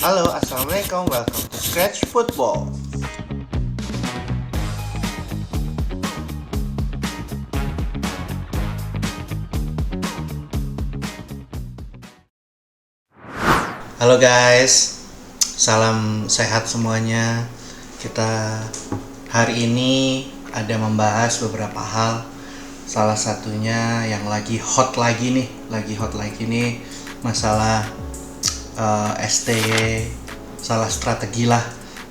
Halo, assalamualaikum. Welcome to Scratch Football. Halo guys, salam sehat semuanya. Kita hari ini ada membahas beberapa hal. Salah satunya yang lagi hot lagi nih, masalah STY salah strategi lah,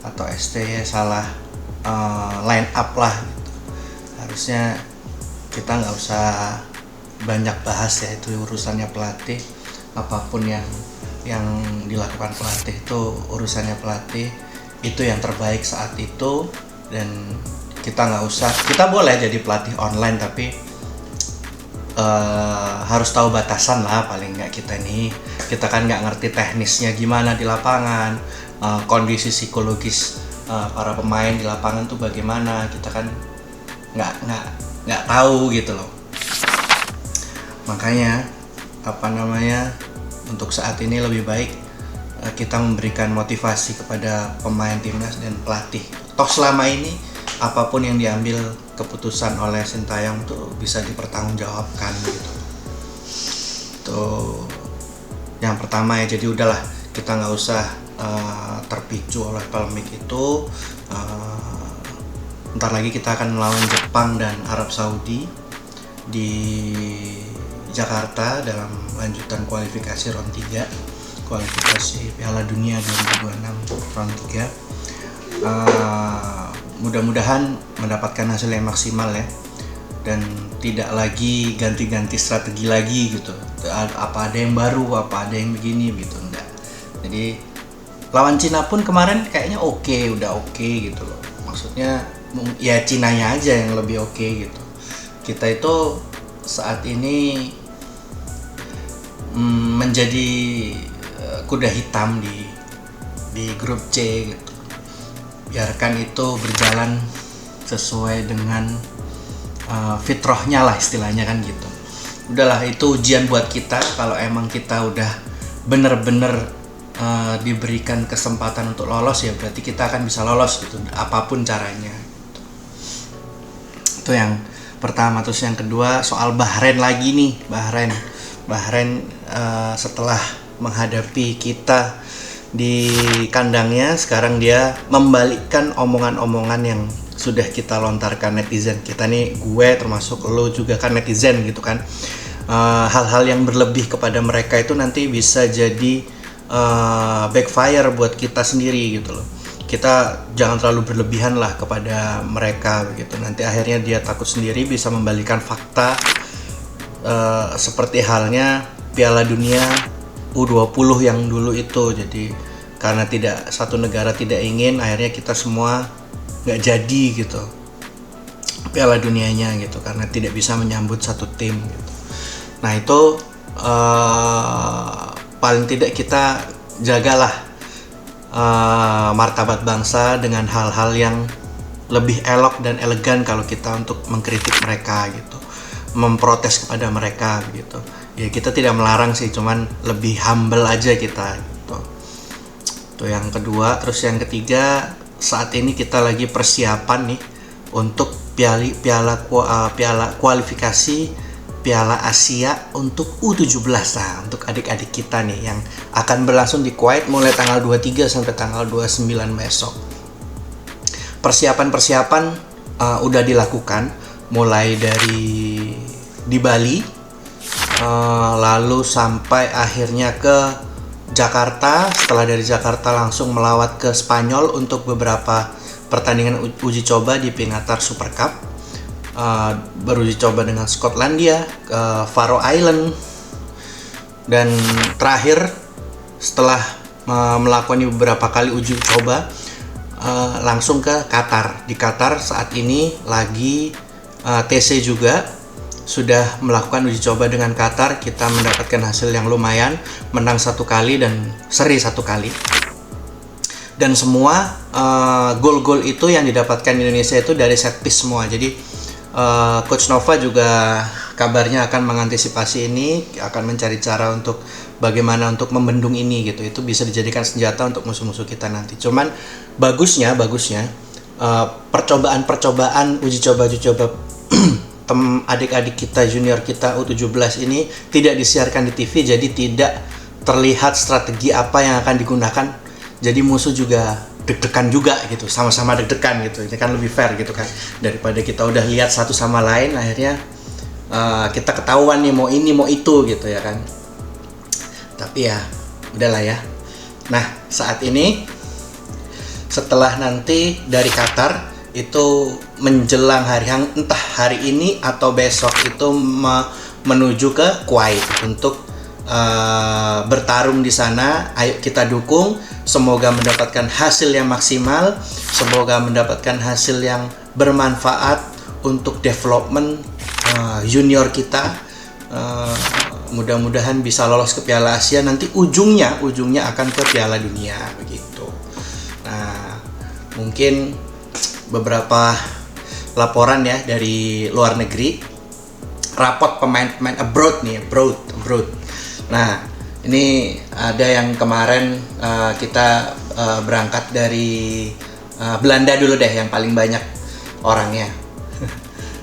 atau STY salah line up lah gitu. Harusnya kita nggak usah banyak bahas ya, itu urusannya pelatih. Apapun yang dilakukan pelatih itu urusannya pelatih, itu yang terbaik saat itu. Dan kita boleh jadi pelatih online, tapi harus tahu batasan lah. Paling nggak kita kan nggak ngerti teknisnya gimana di lapangan, kondisi psikologis para pemain di lapangan tuh bagaimana, kita kan nggak tahu gitu loh. Makanya untuk saat ini lebih baik kita memberikan motivasi kepada pemain timnas dan pelatih. Toh selama ini apapun yang diambil keputusan oleh Sintayong tuh bisa dipertanggungjawabkan gitu. Tuh yang pertama ya, jadi udahlah, kita nggak usah terpicu oleh polemik itu. Ntar lagi kita akan melawan Jepang dan Arab Saudi di Jakarta dalam lanjutan kualifikasi round 3, kualifikasi Piala Dunia 2026 round 3. Mudah-mudahan mendapatkan hasil yang maksimal ya, dan tidak lagi ganti-ganti strategi lagi gitu. Apa ada yang baru, apa ada yang begini gitu, enggak. Jadi lawan Cina pun kemarin kayaknya udah oke gitu loh. Maksudnya ya Cinanya aja yang lebih oke gitu. Kita itu saat ini menjadi kuda hitam di grup C gitu. Biarkan itu berjalan sesuai dengan fitrahnya lah istilahnya kan gitu. Udahlah, itu ujian buat kita. Kalau emang kita udah bener-bener diberikan kesempatan untuk lolos, ya berarti kita akan bisa lolos gitu, apapun caranya gitu. Itu yang pertama. Terus yang kedua soal Bahrain lagi nih. Bahrain setelah menghadapi kita di kandangnya, sekarang dia membalikkan omongan-omongan yang sudah kita lontarkan netizen kita nih, gue termasuk lo juga kan netizen gitu kan. Hal-hal yang berlebih kepada mereka itu nanti bisa jadi backfire buat kita sendiri gitu loh. Kita jangan terlalu berlebihan lah kepada mereka begitu. Nanti akhirnya dia takut sendiri, bisa membalikan fakta. Seperti halnya Piala Dunia U20 yang dulu itu. Jadi karena satu negara tidak ingin, akhirnya kita semua nggak jadi gitu Piala Dunianya gitu, karena tidak bisa menyambut satu tim gitu. Nah itu paling tidak kita jagalah martabat bangsa dengan hal-hal yang lebih elok dan elegan kalau kita untuk mengkritik mereka gitu, memprotes kepada mereka gitu. Ya kita tidak melarang sih, cuman lebih humble aja kita gitu. Itu yang kedua. Terus yang ketiga, saat ini kita lagi persiapan nih untuk piala kualifikasi Piala Asia untuk U17 lah, untuk adik-adik kita nih yang akan berlangsung di Kuwait mulai tanggal 23 sampai tanggal 29 besok. Persiapan udah dilakukan mulai dari di Bali, lalu sampai akhirnya ke Jakarta. Setelah dari Jakarta langsung melawat ke Spanyol untuk beberapa pertandingan uji coba di Pinnatar Super Cup. Beruji coba dengan Skotlandia, Faroe Island, dan terakhir setelah melakukan beberapa kali uji coba langsung ke Qatar. Di Qatar saat ini lagi TC juga sudah melakukan uji coba dengan Qatar. Kita mendapatkan hasil yang lumayan, menang 1 kali dan seri 1 kali. Dan semua gol-gol itu yang didapatkan Indonesia itu dari set piece semua. Jadi Coach Nova juga kabarnya akan mengantisipasi ini, akan mencari cara untuk bagaimana untuk membendung ini gitu. Itu bisa dijadikan senjata untuk musuh-musuh kita nanti. Cuman bagusnya percobaan uji coba adik-adik kita, junior kita U17 ini tidak disiarkan di TV, jadi tidak terlihat strategi apa yang akan digunakan. Jadi musuh juga deg-degan juga gitu, sama-sama deg-degan gitu. Ini kan lebih fair gitu kan, daripada kita udah lihat satu sama lain akhirnya kita ketahuan nih mau ini mau itu gitu ya kan. Tapi ya udahlah ya. Nah, saat ini setelah nanti dari Qatar itu menjelang entah hari ini atau besok itu menuju ke Kuwait untuk bertarung di sana. Ayo kita dukung, semoga mendapatkan hasil yang maksimal, semoga mendapatkan hasil yang bermanfaat untuk development junior kita. Mudah-mudahan bisa lolos ke Piala Asia, nanti ujungnya akan ke Piala Dunia begitu. Nah, mungkin beberapa laporan ya dari luar negeri, rapot pemain-pemain abroad. Nah, ini ada yang kemarin kita berangkat dari Belanda dulu deh, yang paling banyak orangnya.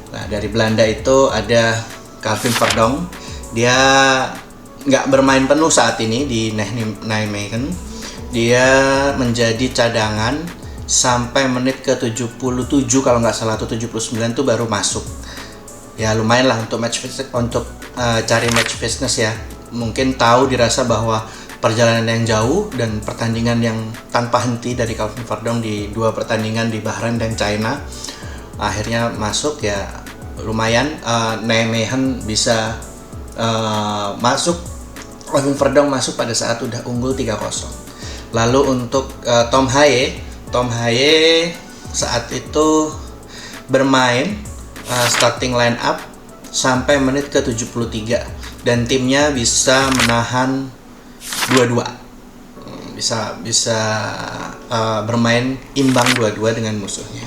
Nah, dari Belanda itu ada Calvin Verdonk. Dia nggak bermain penuh saat ini di Nijmegen. Dia menjadi cadangan sampai menit ke 77 kalau nggak salah, atau 79 tuh baru masuk. Ya lumayan lah untuk cari match fitness ya. Mungkin tahu dirasa bahwa perjalanan yang jauh dan pertandingan yang tanpa henti dari Calvin Verdonk di 2 pertandingan di Bahrain dan China, akhirnya masuk ya. Lumayan, Nijmegen bisa masuk, Calvin Verdonk masuk pada saat udah unggul 3-0. Lalu untuk Tom Haye saat itu bermain starting line up sampai menit ke 73 dan timnya bisa menahan 2-2. Bisa bermain imbang 2-2 dengan musuhnya.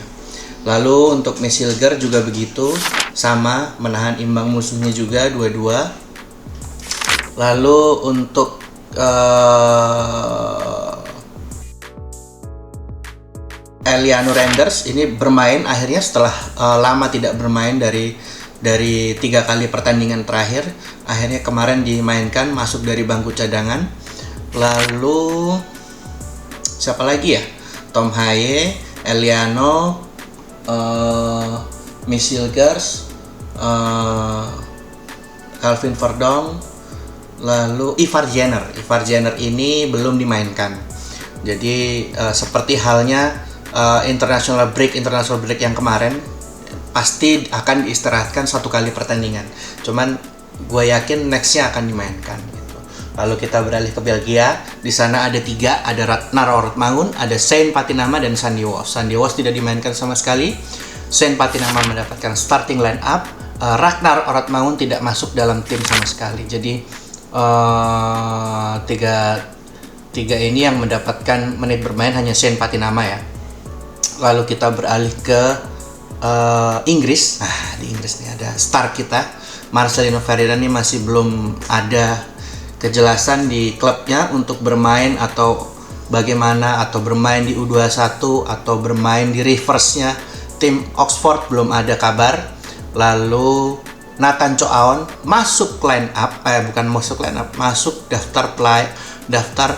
Lalu untuk Mesilger juga begitu, sama menahan imbang musuhnya juga 2-2. Lalu untuk Eliano Renders ini bermain akhirnya setelah lama tidak bermain dari 3 kali pertandingan terakhir, akhirnya kemarin dimainkan, masuk dari bangku cadangan. Lalu siapa lagi ya? Tom Haye, Eliano, Mesilgers, Calvin Verdonk, lalu Ivar Jenner ini belum dimainkan. Jadi seperti halnya international break yang kemarin, pasti akan diistirahatkan 1 kali pertandingan. Cuman gue yakin nextnya akan dimainkan gitu. Lalu kita beralih ke Belgia. Di sana ada 3, ada Ragnar Ortmangun, ada Sean Patinama dan Sandy Walsh. Sandy Walsh tidak dimainkan sama sekali. Sean Patinama mendapatkan starting line up. Ragnar Ortmangun tidak masuk dalam tim sama sekali. Jadi tiga ini yang mendapatkan menit bermain hanya Sean Patinama ya. Lalu kita beralih ke Inggris. Nah, di Inggris nih ada star kita, Marcelino Ferdinand. Ini masih belum ada kejelasan di klubnya untuk bermain atau bagaimana, atau bermain di U21 atau bermain di reverse-nya tim Oxford, belum ada kabar. Lalu Nathan Choaon masuk daftar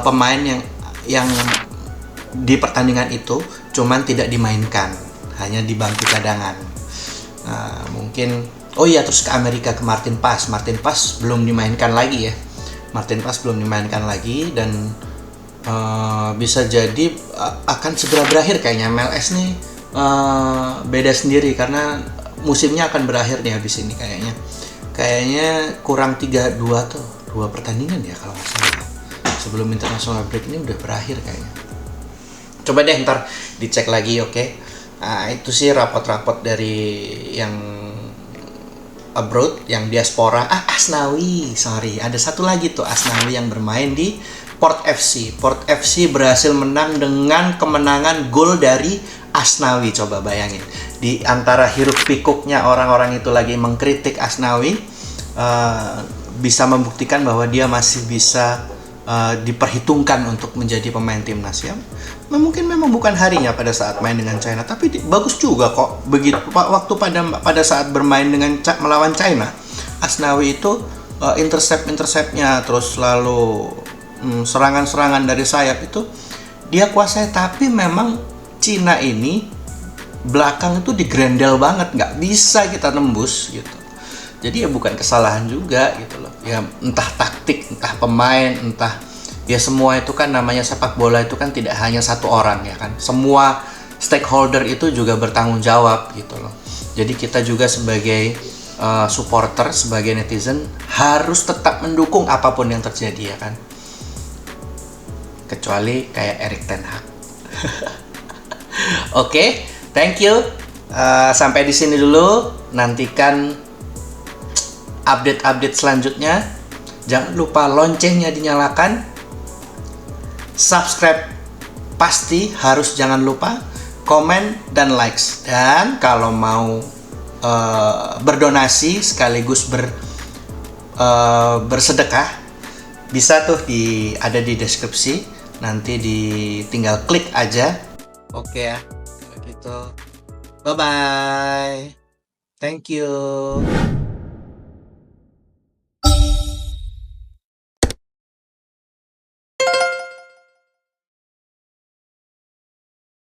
pemain yang di pertandingan itu, cuman tidak dimainkan, hanya di bangku cadangan. Nah, mungkin terus ke Amerika, ke Martin Paes belum dimainkan lagi ya. Dan bisa jadi akan segera berakhir kayaknya. MLS nih beda sendiri karena musimnya akan berakhir nih habis ini kayaknya kurang 3-2 tuh 2 pertandingan ya kalau nggak salah. Sebelum international break ini udah berakhir kayaknya. Coba deh ntar dicek lagi, oke? Nah, itu sih rapot-rapot dari yang abroad, yang diaspora. Asnawi, sorry, ada satu lagi tuh Asnawi yang bermain di Port FC. Port FC berhasil menang dengan kemenangan gol dari Asnawi. Coba bayangin, di antara hiruk pikuknya orang-orang itu lagi mengkritik Asnawi, bisa membuktikan bahwa dia masih bisa diperhitungkan untuk menjadi pemain timnas ya. Mungkin memang bukan harinya pada saat main dengan China, tapi bagus juga kok. Begitu waktu pada saat bermain dengan melawan China, Asnawi itu interceptnya, terus lalu serangan-serangan dari sayap itu dia kuasai. Tapi memang Cina ini belakang itu digrendel banget, nggak bisa kita nembus gitu. Jadi ya bukan kesalahan juga gitu loh. Ya entah taktik, entah pemain, entah ya semua itu kan namanya sepak bola itu kan tidak hanya satu orang ya kan. Semua stakeholder itu juga bertanggung jawab gitu loh. Jadi kita juga sebagai supporter, sebagai netizen harus tetap mendukung apapun yang terjadi ya kan. Kecuali kayak Erik ten Hag. Oke, thank you. Sampai di sini dulu. Nantikan update-update selanjutnya. Jangan lupa loncengnya dinyalakan. Subscribe pasti harus jangan lupa. Komen dan likes. Dan kalau mau berdonasi sekaligus bersedekah, bisa tuh ada di deskripsi. Nanti tinggal klik aja. Oke ya, gitu. Bye bye. Thank you.